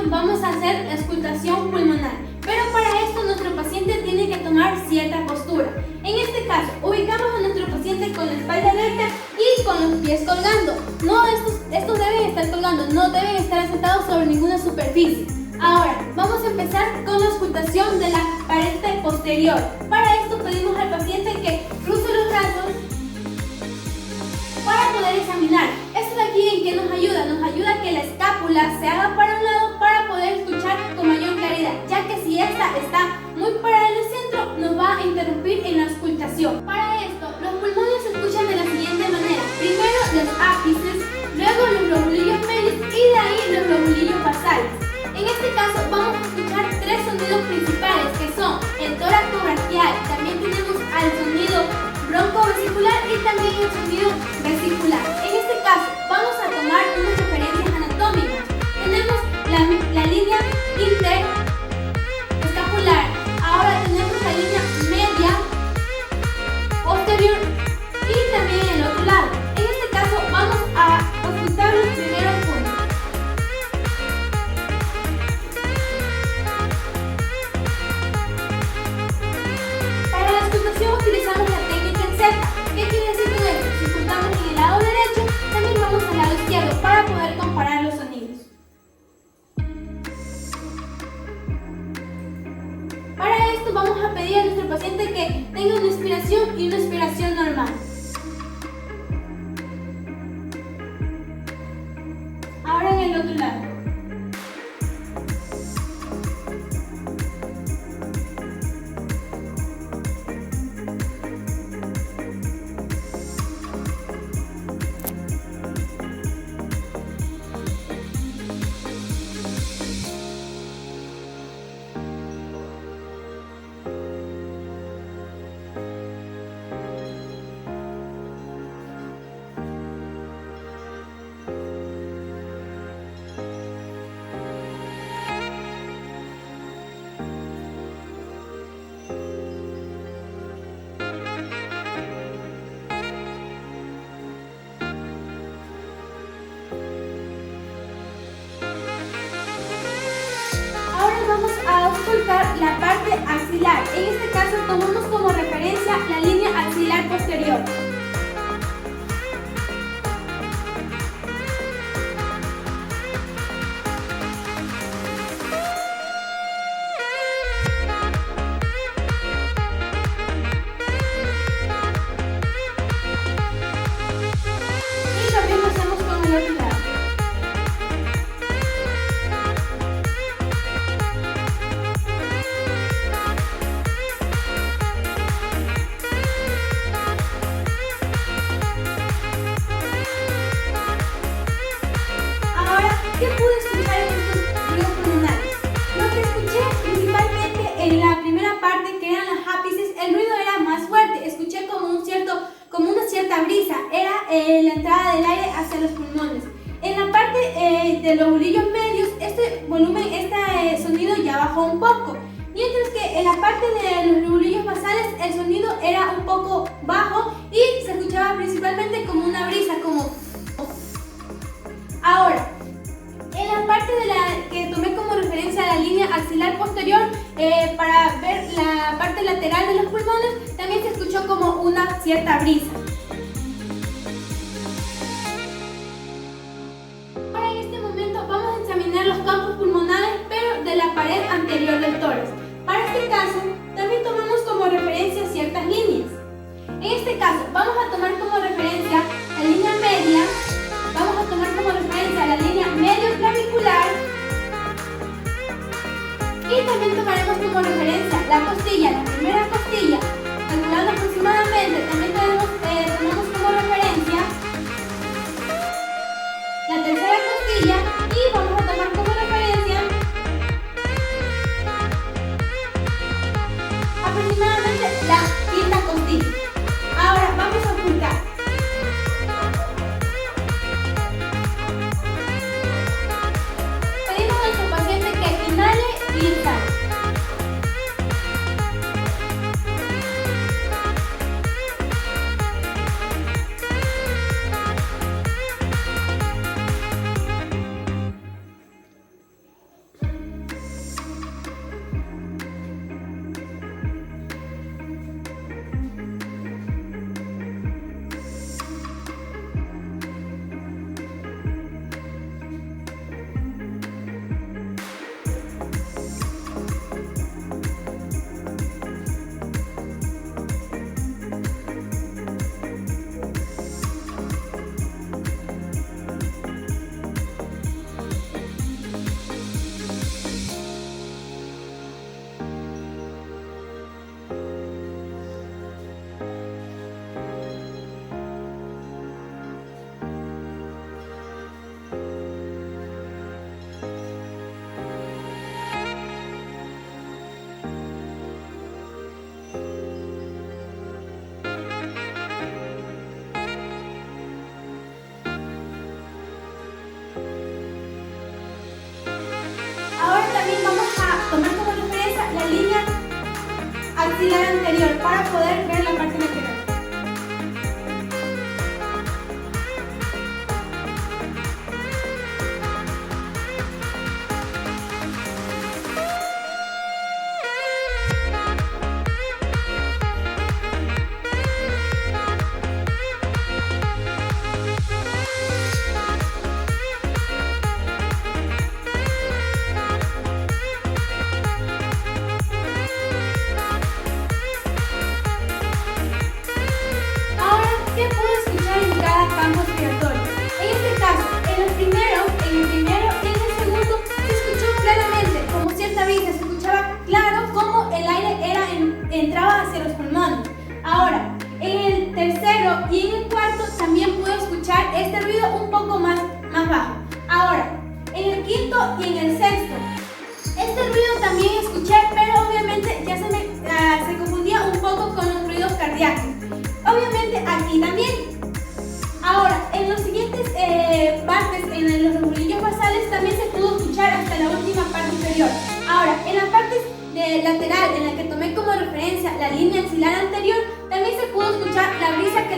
vamos a hacer auscultación pulmonar, pero para esto nuestro paciente tiene que tomar cierta postura. En este caso, ubicamos a nuestro paciente con la espalda recta y con los pies colgando. No, estos deben estar colgando, no deben estar sentados sobre ninguna superficie. Ahora, vamos a empezar con la auscultación de la pared posterior. Para esto pedimos al paciente que cruce los brazos para poder examinar. Esto de aquí en qué nos ayuda a que la escápula se haga para un lado para poder escuchar con mayor claridad, ya que si esta está muy para el centro nos va a interrumpir en la auscultación. Para esto, los pulmones se escuchan de la siguiente manera: primero los ápices, luego los lobulillos medios y de ahí los lobulillos basales. En este caso vamos a escuchar tres sonidos principales, que son el tórax braquial, también tenemos al sonido broncovesicular y también el sonido vesicular. En este caso vamos a tomar unas referencias anatómicas. Tenemos la línea interescapular, ahora tenemos la línea media, posterior y también el otro lado. En este caso vamos a auscultar los primeros puntos. Para la auscultación utilizamos la técnica en Z. ¿Qué quiere decir con esto? Si auscultamos en el lado derecho, también vamos al lado izquierdo para poder comparar los sonidos. Para esto vamos a pedir a nuestro paciente que tenga una inspiración y una expiración normal. Ahora en el otro lado. Vamos a auscultar la parte axilar. En este caso tomamos como referencia la línea axilar posterior. Y lo mismo hacemos con el otro lado. ¿Qué pude escuchar en estos ruidos pulmonares? Lo que escuché principalmente en la primera parte, que eran las ápices, el ruido era más fuerte. Escuché como una cierta brisa, era la entrada del aire hacia los pulmones. En la parte de los lobulillos medios, este sonido ya bajó un poco. Mientras que en la parte de los lobulillos basales, el sonido era un poco bajo y se escuchaba principalmente como una brisa, como... Ahora, en la parte que tomé como referencia a la línea axilar posterior, para ver la parte lateral de los pulmones, también se escuchó como una cierta brisa. Ahora en este momento vamos a examinar los campos pulmonares, pero de la pared anterior del tórax. Para este caso, también tomamos como referencia ciertas líneas. En este caso, vamos a tomar como referencia la línea media. Vamos a tomar como referencia la línea medio clavicular y también tomaremos como referencia la costilla, la primera costilla, calculando aproximadamente. También podemos tomar axilar anterior para poder ver la parte lateral. ¿Qué puedo escuchar en cada campo respiratorio? En este caso, en el primero y en el segundo se escuchó claramente, como cierta brisa, se escuchaba claro cómo el aire entraba hacia los pulmones. Ahora, en el tercero y en el cuarto también puedo escuchar este ruido un poco más bajo. Ahora, en el quinto y en el sexto, este ruido también escuché, pero obviamente ya se confundía un poco con los ruidos cardíacos. Obviamente aquí también. Ahora, en los siguientes partes, en los regulillos basales, también se pudo escuchar hasta la última parte inferior. Ahora, en la parte lateral, en la que tomé como referencia la línea axilar anterior, también se pudo escuchar la brisa que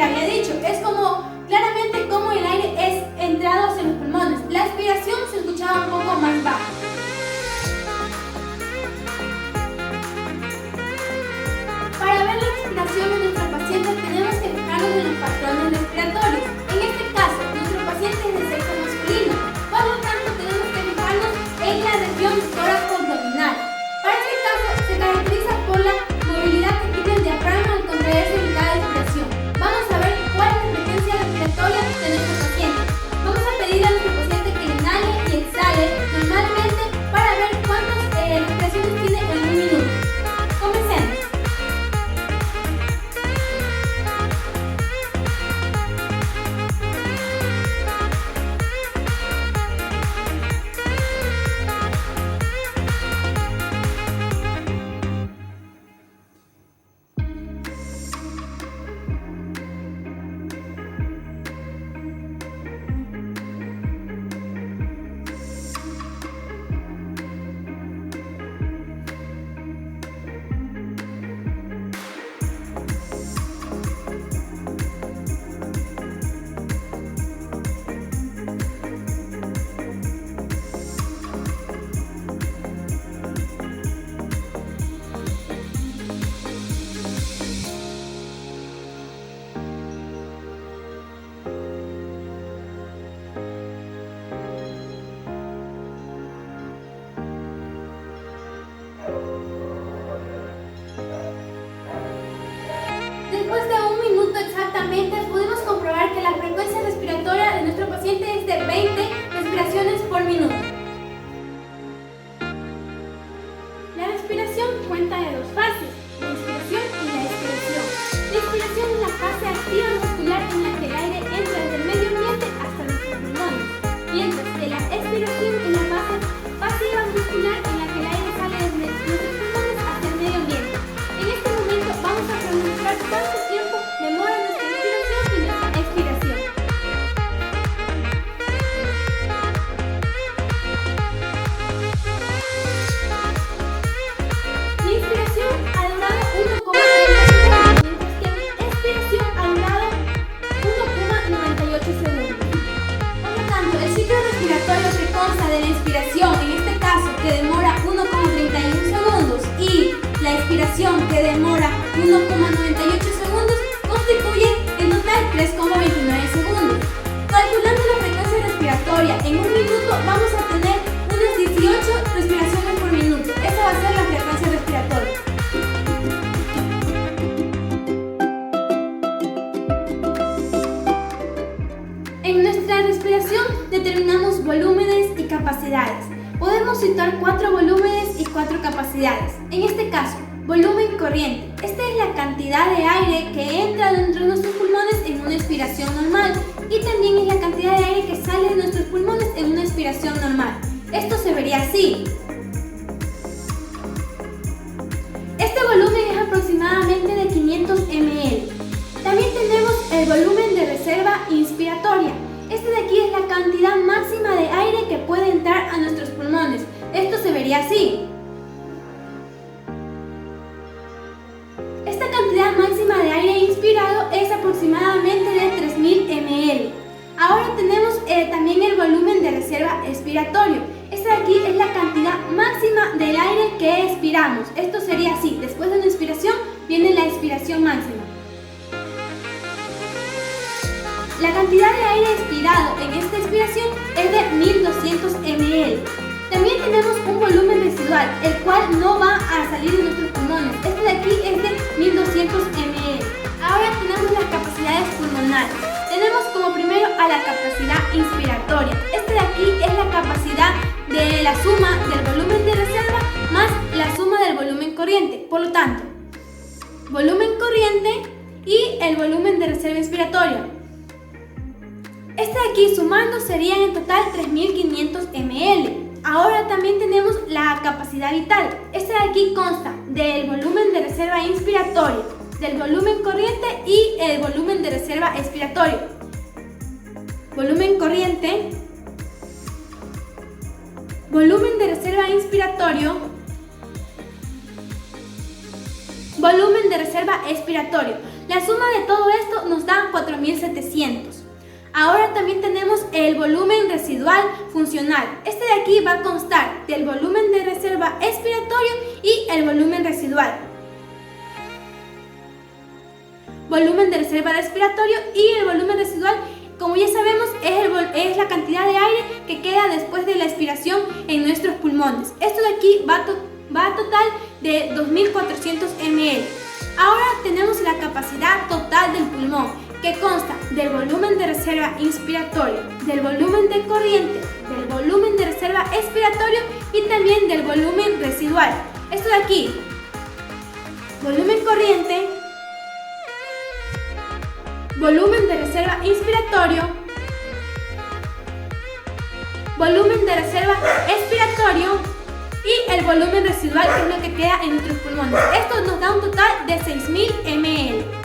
había dicho. Es como claramente como el aire es entrado hacia los pulmones. La expiración se escuchaba un poco más baja. Para ver la respiración de nuestro paciente tenemos que fijarnos en los patrones respiratorios. En este caso, nuestro paciente es de sexo masculino, por lo tanto tenemos que fijarnos en la región tóraco-abdominal. Para este caso, se caracteriza por la movilidad que tiene el diafragma al contraerse en cada expiración. Vamos a ver cuál es la frecuencia respiratoria de nuestro paciente. Vamos a pedirle a nuestro paciente que inhale y exhale normalmente para ver cuántas respiraciones tiene en un minuto. Comencemos. Después de un minuto exactamente, pudimos comprobar que la frecuencia respiratoria de nuestro paciente es de 20 respiraciones por minuto. La respiración cuenta de dos fases, la inspiración y la expiración. La inspiración es la fase activa muscular en la que el aire entra desde el medio ambiente hasta nuestros pulmones, mientras que la expiración es la fase pasiva muscular en la que el aire sale desde nuestros pulmones hacia el medio ambiente. En este momento vamos a cronometrar cuánto tiempo demora nuestra inspiración y nuestra expiración. Mi inspiración ha durado 1,30 segundos, mientras que mi expiración ha durado 1,98 segundos. Por lo tanto, el ciclo respiratorio que consta de la inspiración, en este caso que demora 1,31 segundos, y la expiración que demora 1,98 segundos, constituye en total 3,29 segundos. Calculando la frecuencia respiratoria en un minuto, vamos a tener unas 18 respiraciones por minuto. Esa va a ser la frecuencia respiratoria. En nuestra respiración determinamos volúmenes y capacidades. Podemos situar 4 volúmenes y 4 capacidades. En este caso, volumen corriente. Esta es la cantidad de aire que entra dentro de nuestros pulmones en una expiración normal, y también es la cantidad de aire que sale de nuestros pulmones en una expiración normal. Esto se vería así. Este volumen es aproximadamente de 500 ml. También tenemos el volumen de reserva inspiratoria. Este de aquí es la cantidad máxima de aire que puede entrar a nuestros pulmones. Esto se vería así. La cantidad de aire expirado en esta expiración es de 1200 ml. También tenemos un volumen residual, el cual no va a salir de nuestros pulmones. Este de aquí es de 1200 ml. Ahora tenemos las capacidades pulmonares. Tenemos como primero a la capacidad inspiratoria. Este de aquí es la capacidad de la suma del volumen de reserva más la suma del volumen corriente. Por lo tanto, volumen corriente y el volumen de reserva inspiratoria. Este de aquí sumando serían en total 3500 ml. Ahora también tenemos la capacidad vital. Este de aquí consta del volumen de reserva inspiratoria, del volumen corriente y el volumen de reserva expiratorio. Volumen corriente, volumen de reserva inspiratorio, volumen de reserva expiratorio. La suma de todo esto nos da 4700. Ahora también tenemos el volumen residual funcional. Este de aquí va a constar del volumen de reserva expiratorio y el volumen residual. Volumen de reserva respiratorio y el volumen residual, como ya sabemos, es la cantidad de aire que queda después de la expiración en nuestros pulmones. Esto de aquí va a total de 2400 ml. Ahora tenemos la capacidad total del pulmón, que consta del volumen de reserva inspiratorio, del volumen de corriente, del volumen de reserva expiratorio y también del volumen residual. Esto de aquí, volumen corriente, volumen de reserva inspiratorio, volumen de reserva expiratorio y el volumen residual, que es lo que queda en nuestros pulmones. Esto nos da un total de 6000 ml.